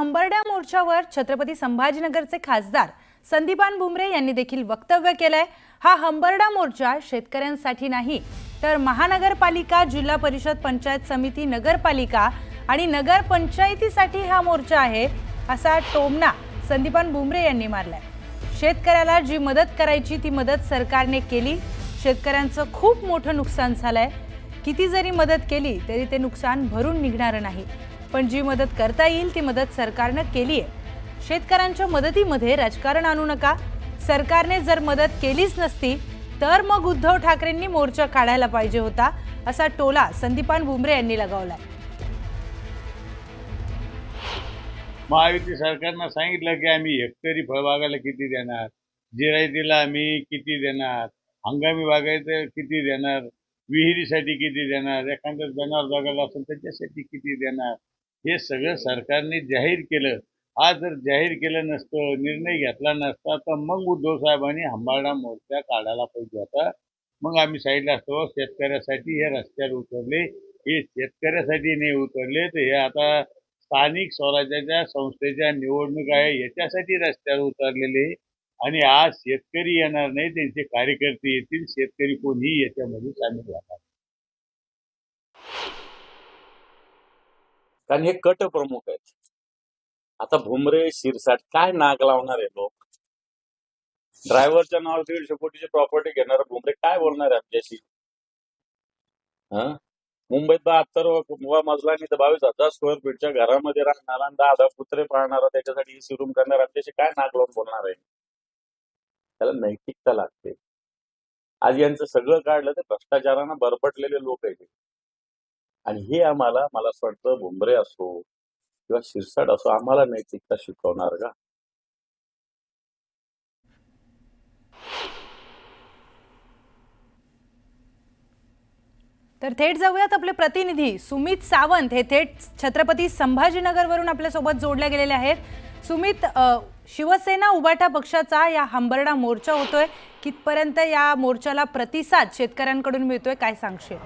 हंबरड्या मोर्चावर छत्रपती संभाजीनगरचे खासदार संदीपान भुमरे यांनी देखील वक्तव्य केलंय। हा हंबरडा मोर्चा शेतकऱ्यांसाठी नाही तर महानगरपालिका, जिल्हा परिषद, पंचायत समिती, नगरपालिका आणि नगर पंचायतीसाठी हा मोर्चा आहे, असा टोमणा संदीपान भुमरे यांनी मारलाय। शेतकऱ्याला जी मदत करायची ती मदत सरकारने केली। शेतकऱ्यांचं खूप मोठं नुकसान झालंय। किती जरी मदत केली तरी ते नुकसान भरून निघणार नाही, पण जी मदत करता येईल ती मदत सरकारने केली आहे। शेतकऱ्यांच्या मदतीमध्ये राजकारण आणू नका। सरकारने जर मदत केलीच नसती तर मग उद्धव ठाकरेंनी मोर्चा काढायला पाहिजे होता, असा टोला संदीपान भुमरे यांनी लगावलाय। महायुती सरकारनं सांगितलं की आम्ही हेक्टरी फळबागाला किती देणार, जिरायतीला आम्ही किती देणार, हंगामी बागायचं किती देणार, विहिरीसाठी किती देणार, एखादं जनावर बघायला असेल त्याच्यासाठी किती देणार, हे सगळं सरकारने जाहीर केलं। आज जर जाहीर केलं नसतं, निर्णय घेतला नसता तर मग उद्धव साहेबांनी हंबरडा मोर्चा काढायला पाहिजे होता। मग आम्ही सांगितलं असतो शेतकऱ्यासाठी हे रस्त्यावर उतरले, हे शेतकऱ्यासाठी नाही उतरले तर हे आता स्थानिक स्वराज्याच्या संस्थेच्या निवडणूक आहे याच्यासाठी रस्त्यावर उतरलेले। आणि आज शेतकरी येणार नाही, त्यांचे कार्यकर्ते येतील, शेतकरी कोणीही याच्यामध्ये सामील होणार। कारण हे कट प्रमुख आहेत। आता भुमरे शिरसाट काय नाग लावणार आहे लोक? ड्रायव्हरच्या नावावर 150 कोटीची प्रॉपर्टी घेणार भुमरे काय बोलणार आहे आमच्याशी? मुंबईत 72 मजला आणि 22,000 स्क्वेअर फीटच्या घरामध्ये राहणारा, 10 पुत्रे पाळणारा, त्याच्यासाठी एसी रूम करणार, आमच्याशी काय नाग लावून बोलणार आहे? त्याला नैतिकता लागते। आज यांचं सगळं काढलं ते भ्रष्टाचारानं बरबटलेले लोक आहेत आणि हे आम्हाला, मला असं वाटतं भुमरे असो किंवा शिरसाट असो, आम्हाला नैतिकता शिकवणार का? तर थेट जाऊयात, आपले प्रतिनिधी सुमित सावंत हे थेट छत्रपती संभाजीनगरवरून आपल्या सोबत जोडले गेलेले आहेत। सुमित, शिवसेना उबाटा पक्षाचा या हंबरडा मोर्चा होतोय, कितपर्यंत या मोर्चाला प्रतिसाद शेतकऱ्यांकडून मिळतोय, काय सांगशील?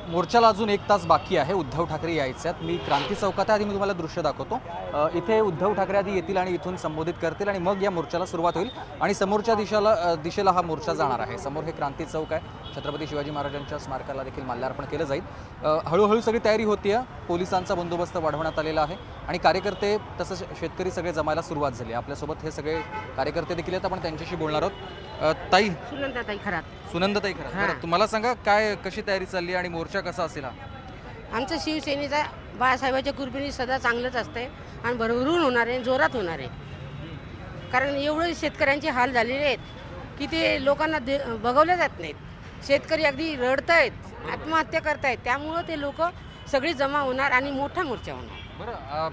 मोर्चाला अजून 1 तास बाकी आहे। उद्धव ठाकरे यायचे आहेत। मी क्रांती चौकात आधी मी तुम्हाला दृश्य दाखवतो। इथे उद्धव ठाकरे आधी येतील आणि इथून संबोधित करतील आणि मग या मोर्चाला सुरुवात होईल आणि समोरच्या दिशेला हा मोर्चा जाणार आहे। समोर हे क्रांती चौक आहे। छत्रपती शिवाजी महाराजांच्या स्मारकाला देखील माल्यार्पण केलं जाईल। हळूहळू सगळी तयारी होतीये। पोलिसांचा बंदोबस्त वाढवण्यात आलेला आहे आणि कार्यकर्ते तसंच शेतकरी सगळे जमायला सुरुवात झाली। आपल्यासोबत हे सगळे कार्यकर्ते देखील आहेत, आपण त्यांच्याशी बोलणार आहोत। ताई, सुनंदाताई खरात। सुनंदाताई खरात, बरं तुम्हाला सांगा काय कशी तयारी चालली आणि मोर्चा कसा असेल? आमचं शिवसेनेचा बाळासाहेबांच्या कृपेने सदा चांगलंच असतंय आणि भरभरून होणार आहे, जोरात होणार आहे। कारण एवढे शेतकऱ्यांचे हाल झालेले आहेत की ते लोकांना बघवले जात नाहीत। शेतकरी अगदी रडत आहेत, आत्महत्या करतायत, त्यामुळं ते लोक सगळी जमा होणार आणि मोठा मोर्चा होणार। बरं,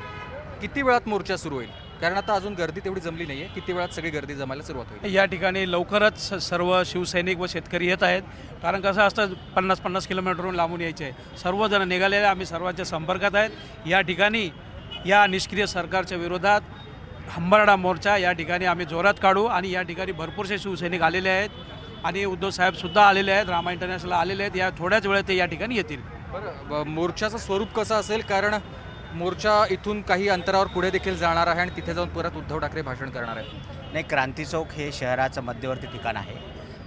किती वेळात मोर्चा सुरू होईल? कारण आता अजून गर्दी तेवढी जमली नाहीये, किती वेळात सगळी गर्दी जमायला सुरुवात होईल? या ठिकाणी लवकरच सर्व शिवसैनिक व शेतकरी येत आहेत। कारण कसं असतं 50-50 किलोमीटरहून लांबून यायचे आहे। सर्वजण निघालेले, आम्ही सर्वांच्या संपर्कात आहेत। या ठिकाणी या निष्क्रिय सरकारच्या विरोधात हंबरडा मोर्चा या ठिकाणी आम्ही जोरात काढू आणि या ठिकाणी भरपूरसे शिवसैनिक आलेले आहेत आणि उद्धव साहेबसुद्धा आलेले आहेत, रामा इंटरनॅशनल आलेले आहेत। या थोड्याच वेळात ते या ठिकाणी येतील। बरं, मोर्चाचं स्वरूप कसं असेल? कारण मोर्चा इथून काही अंतरावर पुढे देखील जाणार आहे आणि तिथे जाऊन परत उद्धव ठाकरे भाषण करणार आहेत। नाही, क्रांती चौक हे शहराचं मध्यवर्ती ठिकाण आहे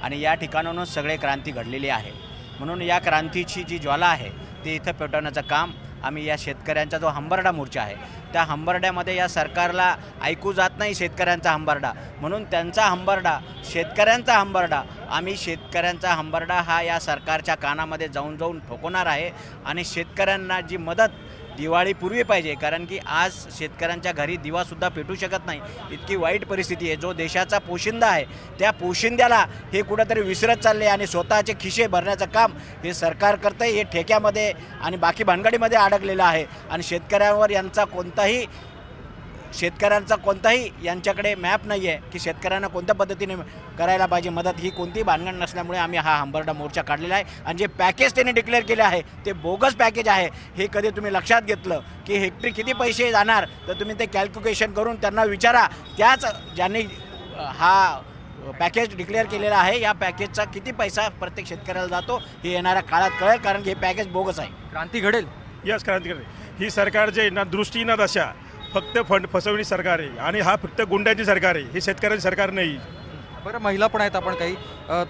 आणि या ठिकाणाहूनच सगळे क्रांती घडलेली आहे। म्हणून या क्रांतीची जी ज्वाला आहे ते इथं पेटवण्याचं काम आम्ही या शेतकऱ्यांचा जो हंबरडा मोर्चा आहे त्या हंबरड्यामध्ये, या सरकारला ऐकू जात नाही शेतकऱ्यांचा हंबरडा, म्हणून त्यांचा हंबरडा, शेतकऱ्यांचा हंबरडा, आम्ही शेतकऱ्यांचा हंबरडा हा या सरकारच्या कानामध्ये जाऊन जाऊन ठोकवणार आहे। आणि शेतकऱ्यांना जी मदत दिवाळीपूर्वी पाहिजे, कारण की आज शेतकऱ्यांच्या घरी दिवासुद्धा पेटू शकत नाही, इतकी वाईट परिस्थिती आहे। जो देशाचा पोशिंदा आहे त्या पोशिंद्याला हे कुठंतरी विसरत चालले आणि स्वतःचे खिसे भरण्याचं काम हे सरकार करतं आहे। हे ठेक्यामध्ये आणि बाकी भानगडीमध्ये अडकलेलं आहे आणि शेतकऱ्यांचा कोणताही यांच्याकडे मॅप नाही आहे की शेतकऱ्यांना कोणत्या पद्धतीने करायला पाहिजे मदत। ही कोणतीही भानगड नसल्यामुळे आम्ही हा हंबरडा मोर्चा काढलेला आहे। आणि जे पॅकेज त्यांनी डिक्लेअर केले आहे ते बोगस पॅकेज आहे। हे कधी तुम्ही लक्षात घेतलं की हेक्टरी किती पैसे जाणार तर तुम्ही ते कॅल्क्युलेशन करून त्यांना विचारा। त्याच ज्यांनी हा पॅकेज डिक्लेअर केलेला आहे, या पॅकेजचा किती पैसा प्रत्येक शेतकऱ्याला जातो हे येणाऱ्या काळात कळेल, कारण की हे पॅकेज बोगस आहे। क्रांती घडेल? यस, क्रांती घडेल। ही सरकार जे ना दृष्टी ना दशा, फक्त फसवणी सरकार आहे आणि हा फक्त गुंड्यांची सरकार आहे, हे शेतकऱ्यांची सरकार नाही. बरं, महिला पण आहेत आपण काही.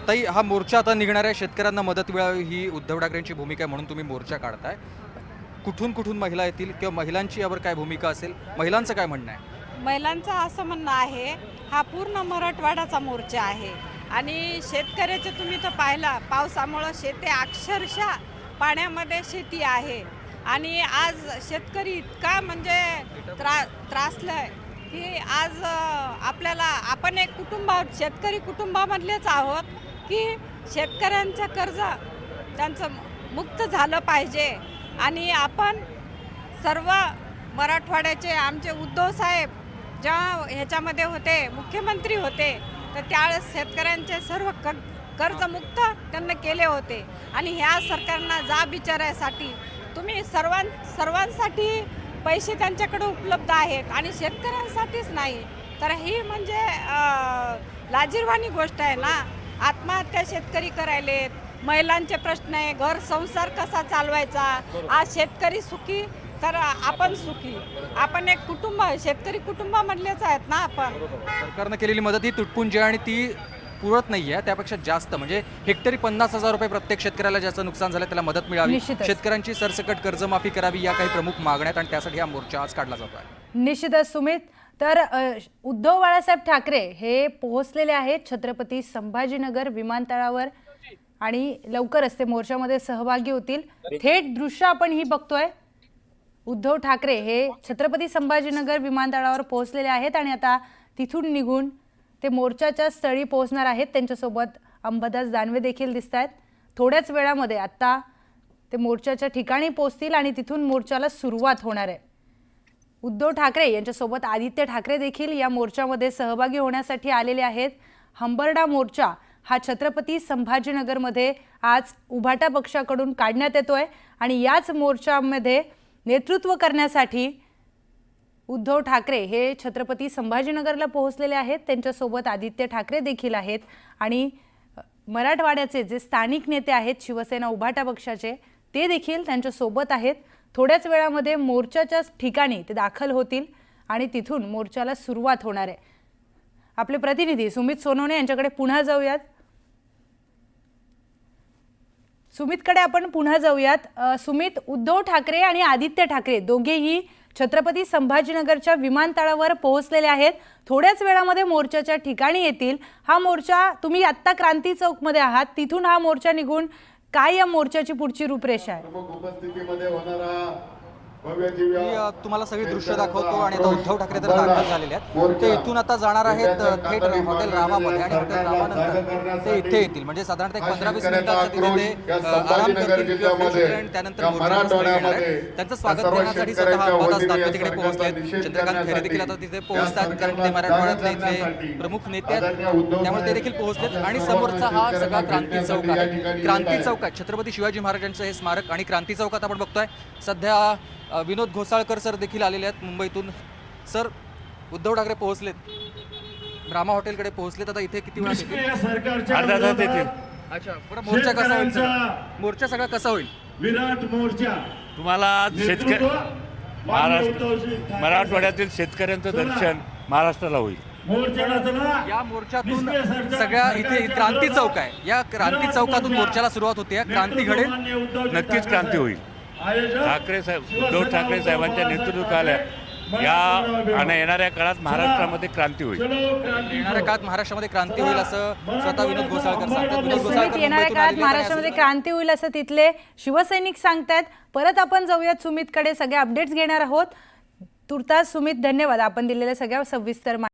ताई, हा मोर्चा आता निघणाऱ्या शेतकऱ्यांना मदत मिळावी ही उद्धव ठाकरेंची भूमिका आहे म्हणून तुम्ही मोर्चा काढताय. कुठून कुठून महिला येतील किंवा महिलांची यावर काय भूमिका असेल, महिलांचं काय म्हणणं आहे? महिलांचं असं म्हणणं आहे, हा पूर्ण मराठवाड्याचा मोर्चा आहे आणि शेतकऱ्याचे तुम्ही तर पाहिला, पावसामुळं शेती अक्षरशः पाण्यामध्ये शेती आहे आणि आज शेतकरी इतका म्हणजे त्रासलाय की आज आपण एक शेतकरी कुटुंबामधलेच आहोत की शेतकऱ्यांचं कर्ज त्यांचं मुक्त झालं पाहिजे आणि आपण सर्व मराठवाड्याचे आमचे उद्धव साहेब जेव्हा ह्याच्यामध्ये होते, मुख्यमंत्री होते, तर त्यावेळेस शेतकऱ्यांचे सर्व कर्जमुक्त त्यांना केले होते आणि ह्या सरकारना जाब विचारायसाठी तुम्ही सर्वांसाठी पैसे त्यांच्याकडे उपलब्ध आहेत आणि शेतकऱ्यांसाठीच नाही, तर ही म्हणजे लाजिरवाणी गोष्ट आहे ना. आत्महत्या शेतकरी करायलेत, महिलांचे प्रश्न आहे, घर संसार कसा चालवायचा, आज शेतकरी सुखी तर आपण सुखी, आपण एक कुटुंब, शेतकरी कुटुंबामधलेच आहेत ना आपण. सरकारनं केलेली मदत ही तुटपुंजी आणि ती पुरत नाही आहे, त्यापेक्षा जास्त म्हणजे हेक्टरी 50,000 रुपये प्रत्येक शेतकऱ्याला ज्याचं नुकसान झालं त्याला मदत मिळावी, निश्चितच. शेतकऱ्यांची सरसकट कर्जमाफी करावी, या काही प्रमुख मागण्या आहेत आणि त्यासाठी हा मोर्चा आज काढला जातो आहे. निश्चितच सुमित. तर उद्धव बाळासाहेब ठाकरे हे पोहोचलेले आहेत छत्रपती संभाजीनगर विमानतळावर आणि लवकरच ते मोर्चामध्ये सहभागी होतील. थेट दृश्य आपण ही बघतोय. उद्धव ठाकरे हे छत्रपती संभाजीनगर विमानतळावर पोहोचलेले आहेत आणि आता तिथून निघून ते मोर्चाच्या स्थळी पोहोचणार आहेत. त्यांच्यासोबत अंबादास दानवे देखील दिसत आहेत. थोड्याच वेळामध्ये आता ते मोर्चाच्या ठिकाणी पोहोचतील आणि तिथून मोर्चाला सुरुवात होणार आहे. उद्धव ठाकरे यांच्यासोबत आदित्य ठाकरे देखील या मोर्चामध्ये सहभागी होण्यासाठी आलेले आहेत. हंबरडा मोर्चा हा छत्रपती संभाजीनगरमध्ये आज उभाटा पक्षाकडून काढण्यात येतोय आणि याच मोर्चामध्ये नेतृत्व करण्यासाठी उद्धव ठाकरे हे छत्रपती संभाजीनगरला पोहोचलेले आहेत. त्यांच्यासोबत आदित्य ठाकरे देखील आहेत आणि मराठवाड्याचे जे स्थानिक नेते आहेत शिवसेना उभाटा पक्षाचे ते देखील त्यांच्यासोबत आहेत. थोड्याच वेळामध्ये मोर्चाच्या ठिकाणी ते दाखल होतील आणि तिथून मोर्चाला सुरुवात होणार आहे. आपले प्रतिनिधी सुमित सोनवणे यांच्याकडे पुन्हा जाऊयात. सुमितकडे आपण पुन्हा जाऊयात. सुमित, उद्धव ठाकरे आणि आदित्य ठाकरे दोघेही छत्रपती संभाजीनगरच्या विमानतळावर पोहोचलेले आहेत. थोड्याच वेळामध्ये मोर्चाच्या ठिकाणी येतील. हा मोर्चा, तुम्ही आत्ता क्रांती चौकमध्ये आहात, तिथून हा मोर्चा निघून काय या मोर्चाची पुढची रूपरेषा आहे? मी तुम्हाला सगळी दृश्य दाखवतो आणि आता उद्धव ठाकरे तर दाखल झालेले आहेत. ते इथून आता जाणार आहेत थेट हॉटेल रामामध्ये आणि हॉटेल रामानंतर ते इथे येतील. म्हणजे साधारणतः 15-20 मिनिटांचा तिथे ते आराम करतील किंवा फ्रेश होतील आणि त्यानंतर मोर्चाला स्थळी येणार आहेत. त्यांचं स्वागत करण्यासाठी स्वतः अंबादास दानवे तिकडे पोहोचले. चंद्रकांत खैरे देखील आता तिथे पोहोचतात कारण ते मराठवाड्यातले इथले प्रमुख नेते आहेत, त्यामुळे ते देखील पोहोचलेत. आणि समोरचा हा सगळा क्रांती चौक आहे. क्रांती चौकात छत्रपती शिवाजी महाराजांचं हे स्मारक आणि क्रांती चौकात आपण बघतोय सध्या विनोद घोसाळकर सर देखील आलेले आहेत मुंबईतून. सर, उद्धव ठाकरे पोहोचलेत, रामा हॉटेलकडे पोहोचलेत. आता इथे किती वेळा येतील? अच्छा, बरं, मोर्चा कसा होईल? मोर्चा सगळा कसा होईल? विराट मोर्चा तुम्हाला शेतकरी मराठवाड्यातील शेतकऱ्यांचं दर्शन महाराष्ट्राला होईल. या मोर्चातून सगळ्या इथे क्रांती चौक आहे, या क्रांती चौकातून मोर्चाला सुरुवात होते. क्रांती घडेल, नक्कीच क्रांती होईल. ठाकरे साहेब, उद्धव ठाकरे साहेबांच्या नेतृत्वाखाली या येणाऱ्या काळात महाराष्ट्रामध्ये क्रांती होईल. येणाऱ्या काळात महाराष्ट्रामध्ये क्रांती होईल असं स्वतः विनोद घोसाळकर सांगतात. विनोद सुमित, घोसाळकर येणाऱ्या काळात महाराष्ट्रामध्ये क्रांती होईल असं तिथले शिवसैनिक सांगतायत. परत आपण जाऊयात सुमितकडे, सगळे अपडेट्स घेणार आहोत. तुर्तास सुमित, धन्यवाद आपण दिलेल्या सगळ्या सविस्तर